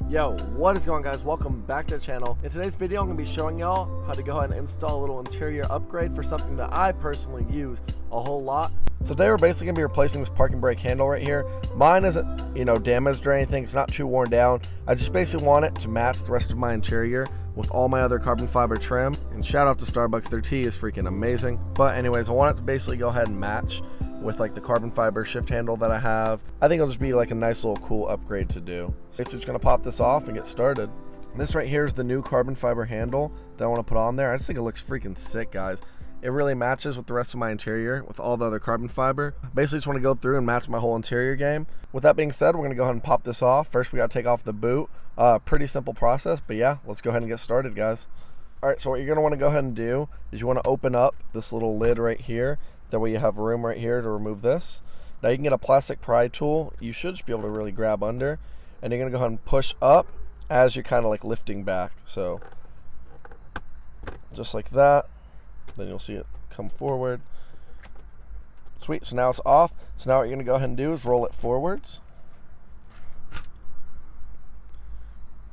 Yo, what is going on, guys? Welcome back to the channel. In today's video, I'm going to be showing y'all how to go ahead and install a little interior upgrade for something that I personally use a whole lot. So today we're basically going to be replacing this parking brake handle right here. Mine isn't, damaged or anything. It's not too worn down. I just basically want it to match the rest of my interior with all my other carbon fiber trim. And shout out to Starbucks, their tea is freaking amazing. But anyways, I want it to basically go ahead and match with like the carbon fiber shift handle that I have. I think it'll just be like a nice little cool upgrade to do. So it's just gonna pop this off and get started. This right here is the new carbon fiber handle that I want to put on there. I just think it looks freaking sick, guys. It really matches with the rest of my interior with all the other carbon fiber. Basically just want to go through and match my whole interior game. With that being said, we're gonna go ahead and pop this off. First we gotta take off the boot. Pretty simple process, but yeah, let's go ahead and get started, guys. All right, so what you're gonna want to go ahead and do is you want to open up this little lid right here. That way you have room right here to remove this. Now you can get a plastic pry tool. You should just be able to really grab under. And you're gonna go ahead and push up as you're kind of like lifting back. So just like that. Then you'll see it come forward. Sweet, so now it's off. So now what you're gonna go ahead and do is roll it forwards.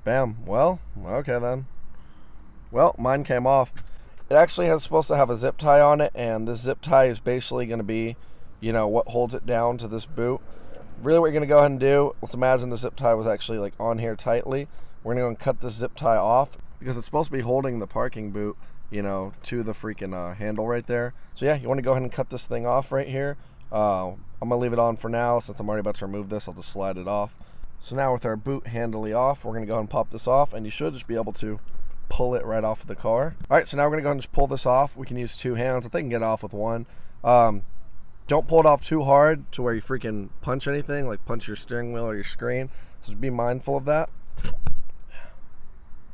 Bam, well, okay then. Well, mine came off. It actually is supposed to have a zip tie on it, and this zip tie is basically going to be, what holds it down to this boot. Really what you're going to go ahead and do, let's imagine the zip tie was actually like on here tightly. We're going to go and cut this zip tie off because it's supposed to be holding the parking boot, to the freaking handle right there. So yeah, you want to go ahead and cut this thing off right here. I'm going to leave it on for now. Since I'm already about to remove this, I'll just slide it off. So now with our boot handily off, we're going to go ahead and pop this off, and you should just be able to pull it right off of the car. All right, so now we're gonna go ahead and just pull this off. We can use two hands. I think I can get it off with one. Don't pull it off too hard to where you freaking punch anything, like punch your steering wheel or your screen. So just be mindful of that.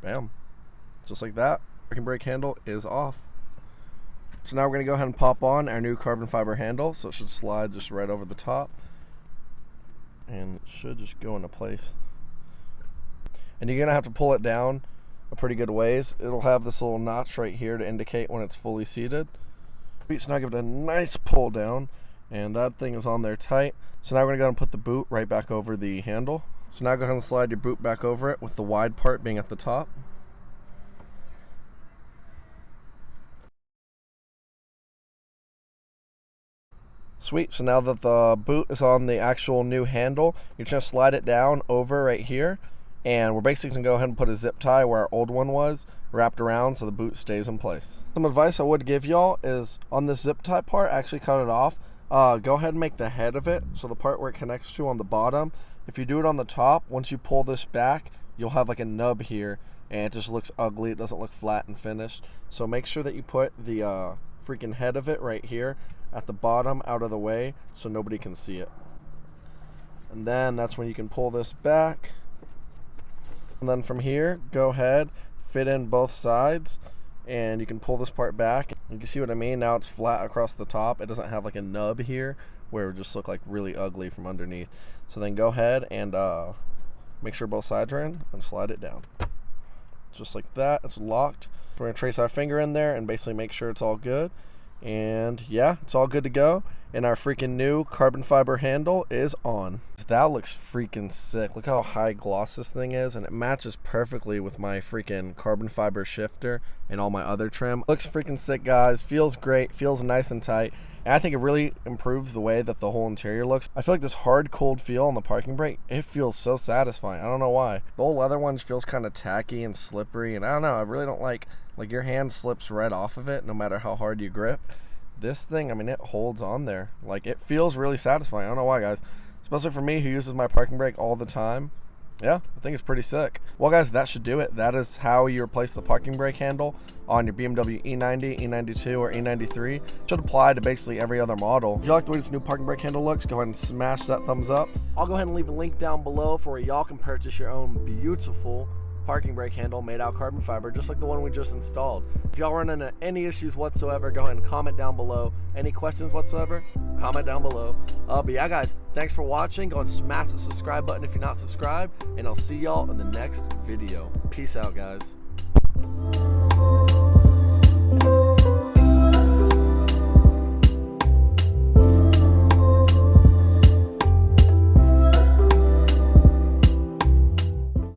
Bam, just like that. Parking brake handle is off. So now we're gonna go ahead and pop on our new carbon fiber handle. So it should slide just right over the top, and it should just go into place. And you're gonna have to pull it down a pretty good ways. It'll have this little notch right here to indicate when it's fully seated. So now give it a nice pull down, and that thing is on there tight. So now we're gonna go and put the boot right back over the handle. So now go ahead and slide your boot back over it with the wide part being at the top. Sweet, so now that the boot is on the actual new handle, you're just gonna slide it down over right here. And we're basically gonna go ahead and put a zip tie where our old one was, wrapped around so the boot stays in place. Some advice I would give y'all is on this zip tie part, actually cut it off. Go ahead and make the head of it, so the part where it connects to on the bottom. If you do it on the top, once you pull this back, you'll have like a nub here, and it just looks ugly. It doesn't look flat and finished. So make sure that you put the freaking head of it right here at the bottom out of the way so nobody can see it. And then that's when you can pull this back. And then from here, go ahead, fit in both sides, and you can pull this part back. You can see what I mean? Now it's flat across the top. It doesn't have like a nub here where it would just look like really ugly from underneath. So then go ahead and make sure both sides are in and slide it down. Just like that, it's locked. We're gonna trace our finger in there and basically make sure it's all good. And yeah, it's all good to go. And our freaking new carbon fiber handle is on. That looks freaking sick. Look how high gloss this thing is, and it matches perfectly with my freaking carbon fiber shifter and all my other trim. Looks freaking sick, guys. Feels great, feels nice and tight. And I think it really improves the way that the whole interior looks. I feel like this hard, cold feel on the parking brake, it feels so satisfying. I don't know why. The old leather ones feels kind of tacky and slippery, and I don't know, I really don't like your hand slips right off of it no matter how hard you grip. This thing, I mean, it holds on there. Like, it feels really satisfying. I don't know why, guys. Especially for me who uses my parking brake all the time. Yeah, I think it's pretty sick. Well, guys, that should do it. That is how you replace the parking brake handle on your BMW E90, E92, or E93. Should apply to basically every other model. If you like the way this new parking brake handle looks, go ahead and smash that thumbs up. I'll go ahead and leave a link down below for where y'all can purchase your own beautiful parking brake handle made out of carbon fiber, just like the one we just installed. If y'all run into any issues whatsoever, go ahead and comment down below. Any questions whatsoever, comment down below. But yeah, guys, thanks for watching. Go and smash the subscribe button if you're not subscribed, and I'll see y'all in the next video. Peace out, guys.